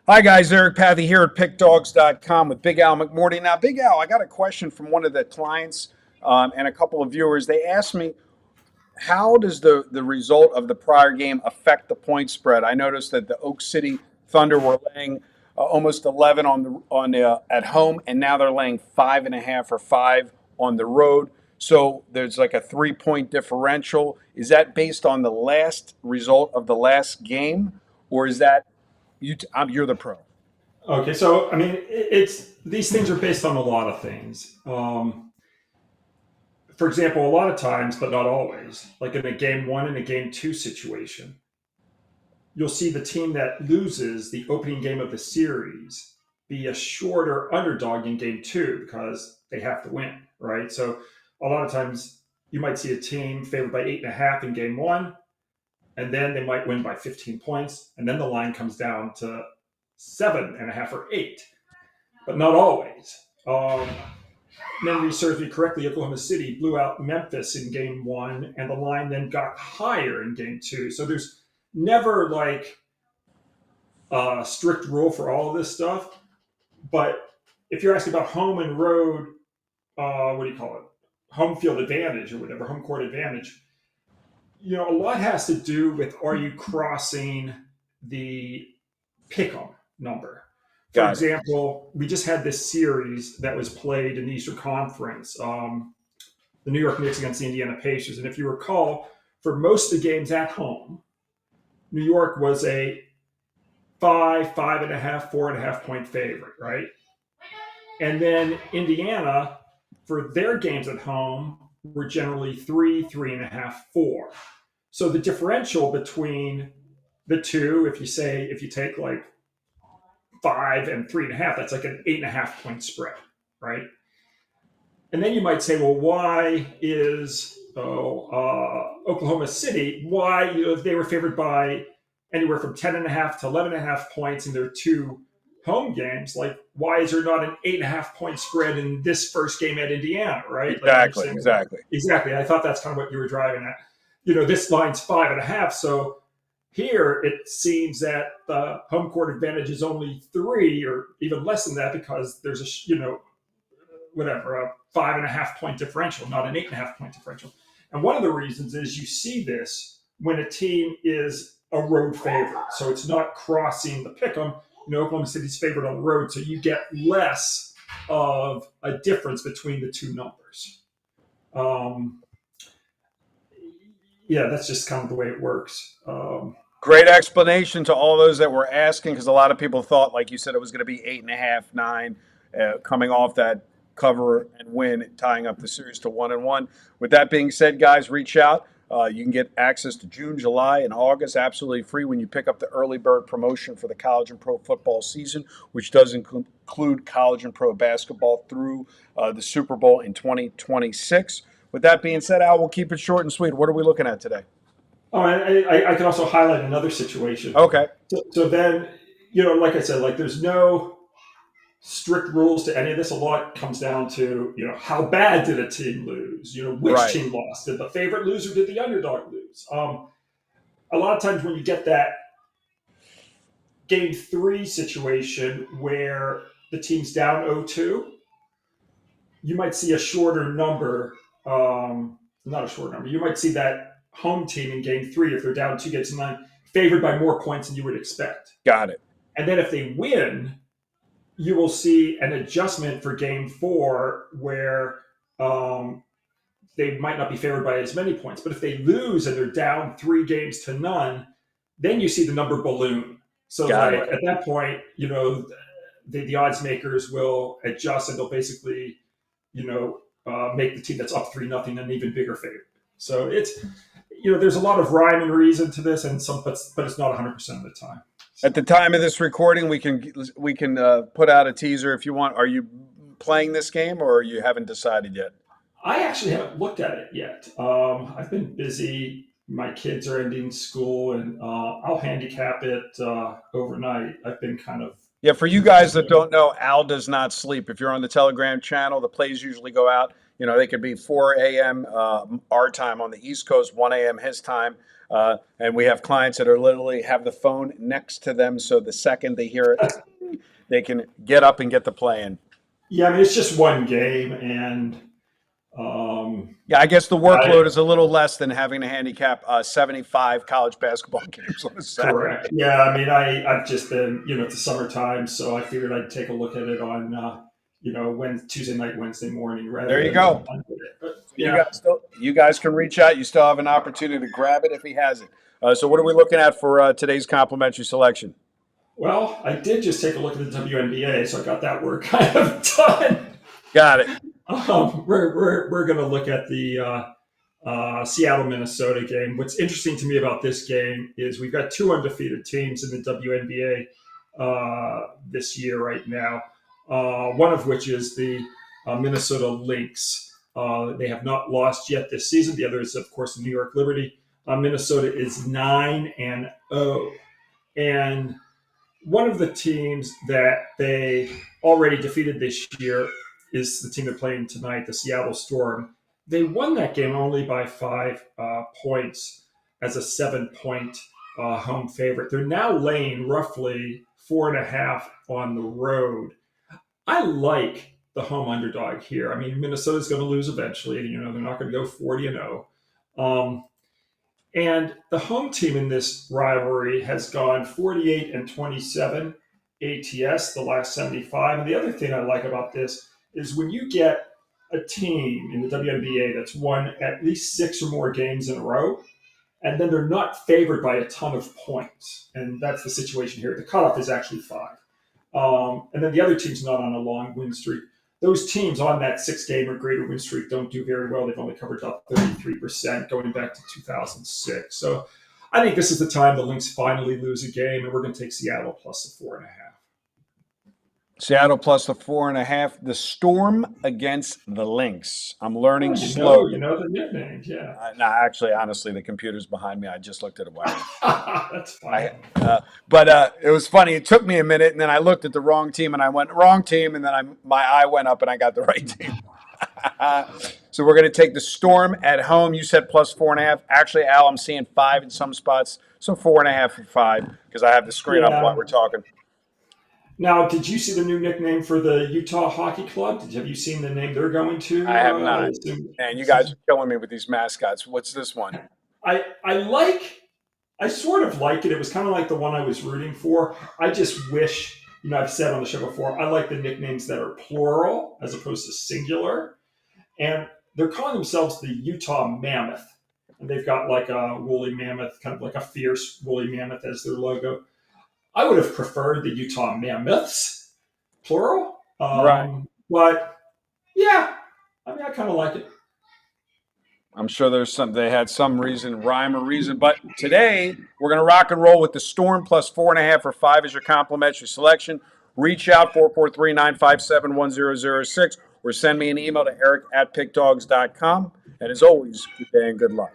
Hi, guys. Eric Pathy here at PickDogs.com with Big Al McMordie. Now, Big Al, I got a question from one of the clients and a couple of viewers. They asked me, how does the result of the prior game affect the point spread? I noticed that the Oak City Thunder were laying almost 11 on the at home, and now they're laying 5.5 or 5 on the road. So there's like a 3 point differential. Is that based on the last result of the last game, or is that you're the pro? Okay, so I mean, it's these things are based on a lot of things. For example, a lot of times, but not always, like in a game one and a game two situation, you'll see the team that loses the opening game of the series be a shorter underdog in game two because they have to win, right? So a lot of times you might see a team favored by 8.5 in game one, and then they might win by 15 points, and then the line comes down to 7.5 or 8, but not always. Memory serves me correctly, Oklahoma City blew out Memphis in game one, and the line then got higher in game two. So there's never like a strict rule for all of this stuff. But if you're asking about home and road, what do you call it? Home field advantage or whatever, home court advantage, a lot has to do with are you crossing the pick'em number. For Got it. example, we just had this series that was played in the Eastern Conference, the New York Knicks against the Indiana Pacers. And if you recall, for most of the games at home, New York was a 5.5, 4.5 point favorite, right? And then Indiana, for their games at home, were generally 3.5, 4. So the differential between the two, if you take like 5 and 3.5, that's like an 8.5 point spread, right? And then you might say, well, why is Oklahoma City? Why, if they were favored by anywhere from 10.5 to 11.5 points in their two home games, like why is there not an 8.5 point spread in this first game at Indiana, right? Like you're Exactly. saying, well, Exactly. exactly. I thought that's kind of what you were driving at. This line's 5.5, so here, it seems that the home court advantage is only 3 or even less than that because there's a 5.5 point differential, not an 8.5 point differential. And one of the reasons is you see this when a team is a road favorite. So it's not crossing the pick 'em. Oklahoma City's favored on the road, so you get less of a difference between the two numbers. Um, yeah, that's just kind of the way it works. Great explanation to all those that were asking, because a lot of people thought, like you said, it was going to be 8.5, 9, coming off that cover and win, tying up the series to 1-1. With that being said, guys, reach out. You can get access to June, July, and August absolutely free when you pick up the early bird promotion for the college and pro football season, which does include college and pro basketball through the Super Bowl in 2026. With that being said, Al, we'll keep it short and sweet. What are we looking at today? Oh, and I can also highlight another situation. Okay. So then, like I said, like there's no strict rules to any of this. A lot comes down to, how bad did a team lose? Which Right. team lost? Did the favorite lose or did the underdog lose? A lot of times when you get that game three situation where the team's down 0-2, you might see a shorter number. Not a short number. You might see that home team in game three, if they're down 2 games to 9, favored by more points than you would expect. Got it. And then if they win, you will see an adjustment for game four where they might not be favored by as many points. But if they lose and they're down 3 games to none, then you see the number balloon. So Got like it. at that point, the odds makers will adjust and they'll basically, make the team that's up 3-0 an even bigger favorite. So it's, there's a lot of rhyme and reason to this, and but it's not 100% of the time. At the time of this recording, we can put out a teaser if you want. Are you playing this game, or you haven't decided yet? I actually haven't looked at it yet. I've been busy. My kids are ending school, and I'll handicap it overnight. I've been kind of Yeah, for you guys that don't know, Al does not sleep. If you're on the Telegram channel, the plays usually go out. They could be 4 a.m. Our time on the East Coast, 1 a.m. his time. And we have clients that are literally have the phone next to them. So the second they hear it, they can get up and get the play in. Yeah, I mean, it's just one game, and um, Yeah, I guess the I, workload is a little less than having to handicap 75 college basketball games on a Saturday. correct. Yeah, I mean, I've just been, it's the summertime, so I figured I'd take a look at it on, Tuesday night, Wednesday morning, rather There you than go. Monday. But So yeah, you guys can reach out. You still have an opportunity to grab it if he has it. So what are we looking at for today's complimentary selection? well, I did just take a look at the WNBA, so I got that work kind of done. Got it. We're going to look at the Seattle Minnesota game. What's interesting to me about this game is we've got two undefeated teams in the WNBA this year right now. One of which is the Minnesota Lynx. They have not lost yet this season. The other is, of course, the New York Liberty. Minnesota is 9-0, and one of the teams that they already defeated this year is the team they're playing tonight, the Seattle Storm. They won that game only by 5 points as a 7 point home favorite. They're now laying roughly 4.5 on the road. I like the home underdog here. I mean, Minnesota's going to lose eventually. They're not going to go 40-0. And the home team in this rivalry has gone 48-27 ATS the last 75. And the other thing I like about this is when you get a team in the WNBA that's won at least 6 or more games in a row, and then they're not favored by a ton of points. And that's the situation here. The cutoff is actually 5. And then the other team's not on a long win streak. Those teams on that 6-game or greater win streak don't do very well. They've only covered up 33% going back to 2006. So I think this is the time the Lynx finally lose a game, and we're going to take Seattle plus the 4.5. Seattle plus the 4.5. The Storm against the Lynx. I'm learning Oh, slowly. the nicknames, yeah. No, actually, honestly, the computer's behind me. I just looked at it. Wow. That's fine. But it was funny. It took me a minute, and then I looked at the wrong team, and I went wrong team, and then my eye went up, and I got the right team. So we're going to take the Storm at home. You said plus 4.5. Actually, Al, I'm seeing 5 in some spots, so 4.5 for 5 because I have the screen up while Yeah. we're talking. Now, did you see the new nickname for the Utah Hockey Club? Have you seen the name they're going to? I have not. And you guys are killing me with these mascots. What's this one? I sort of like it. It was kind of like the one I was rooting for. I just wish, I've said on the show before, I like the nicknames that are plural as opposed to singular. And they're calling themselves the Utah Mammoth. And they've got like a woolly mammoth, kind of like a fierce woolly mammoth as their logo. I would have preferred the Utah Mammoths, plural. Right. But yeah, I mean, I kind of like it. I'm sure they had some reason, rhyme or reason. But today we're going to rock and roll with the Storm plus 4.5 or 5 as your complimentary selection. Reach out 443-957-1006 or send me an email to eric@pickdogs.com. And as always, good day and good luck.